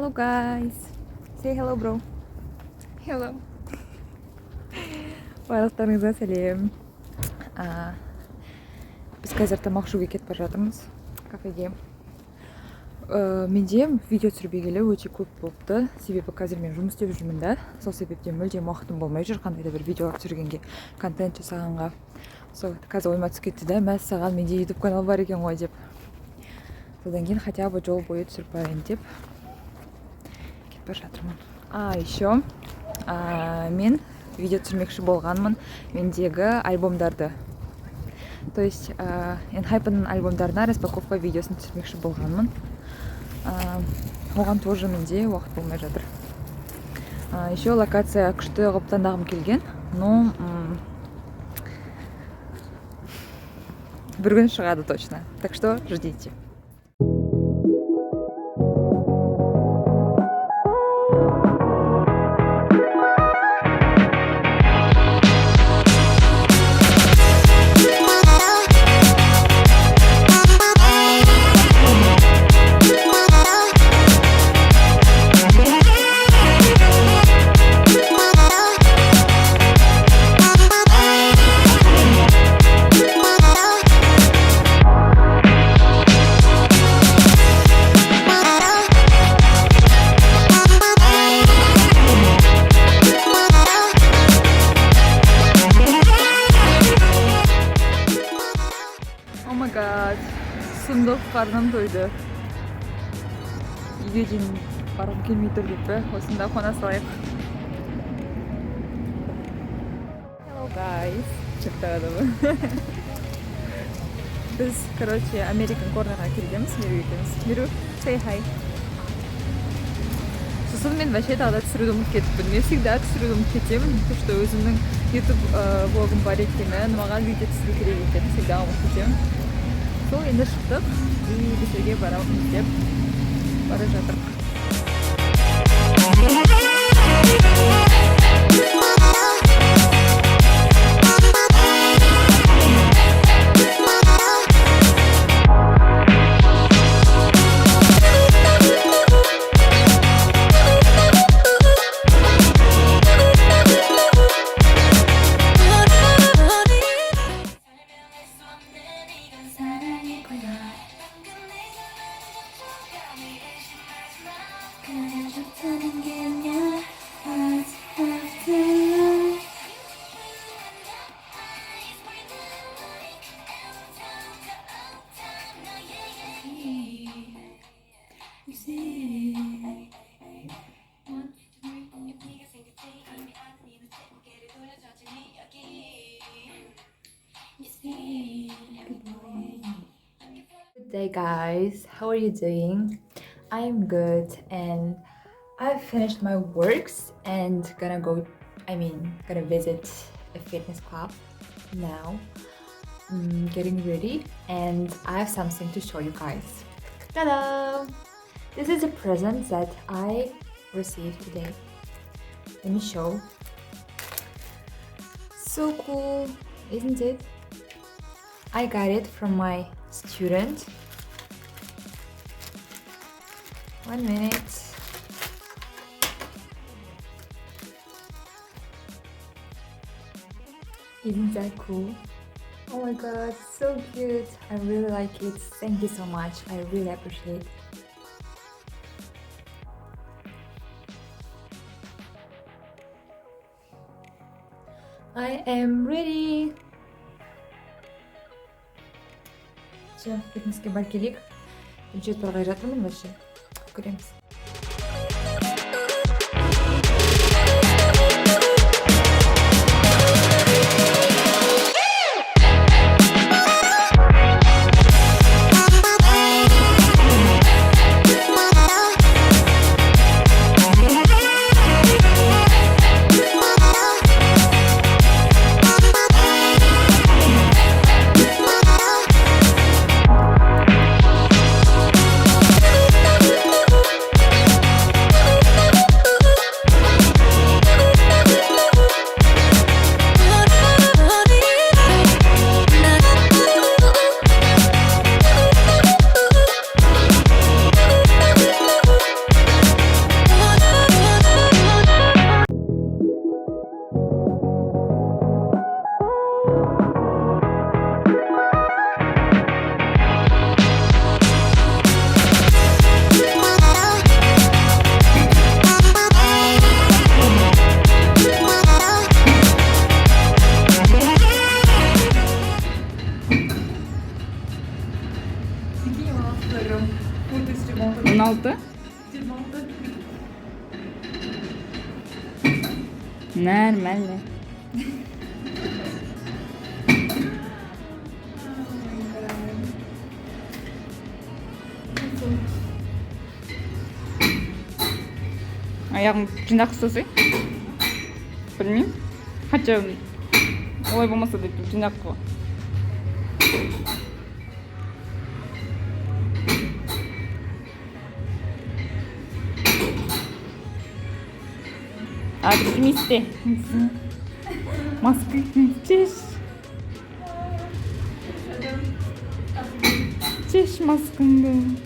Hello guys. Say hello bro. Hello. Барлықтарыңызға сәлем. Біз қазір тамақ ішуге кетіп бара жатырмыз кафеге. Менде видео түсірбегелі өте көп болыпты. Себебі қазір мен жұмыс істеп жүрмін да. Сол себептен мүлдем уақытым болмай жүр қандай да бір видеолар түсіргенге, контент жасағанға. Сол қазір ойыма түсіп кетті да, мәссаған менде YouTube канал бар екен ғой деп. Содан кейін хотя бы жол бойы түсіріп барайын деп кетіп бара жатырмын. Еще мен видео түсірмекші болғанмын мендегі альбомдарды. То есть Enhypen'ның альбомдарына распаковка видеосын түсірмекші болғанмын. Оған тоже менде уақыт болмай жатыр. Еще локация күшті қылып таңдағым келген, но бір күн шығады точно. Так что ждите. Сұмдық қарным тойды. Үйге дейін барғым келмей тұр деп пе? Осында қона салайық. Hello guys. Жаттығу. Біз, короче, American Corner'ға келгенбіз. Миру екенбіз. Миру, say hi. Сосын мен вообще тағда түсіруді ұмытып кетіппін. Мен всегда түсіруді ұмытып кетемін. То, что өзімнің YouTube блогым бар екені, маған видео түсіру керек екенін всегда ұмытып кетемін. Сол енді шықтық и бесерге барамыз деп бара жатырмыз. Good day guys, how are you doing? I'm good and I've finished my works and gonna visit a fitness club now. Getting ready and I have something to show you guys. Ta-da! This is a present that I received today. Let me show. So cool, isn't it? I got it from my student. 1 minute. Isn't that cool? Oh my god, so cute. I really like it. Thank you so much. I really appreciate it. I am ready. Все, фитнеске бар келейік. Бюджет барғай жатырмын вообще. Көреміз. 16? Нормально. аяғың жинақ ұстасай? Білмеймін. Хотя олай болмаса да жинақ қой. Оптимисте. Маска чеш. Чеш маскаңды.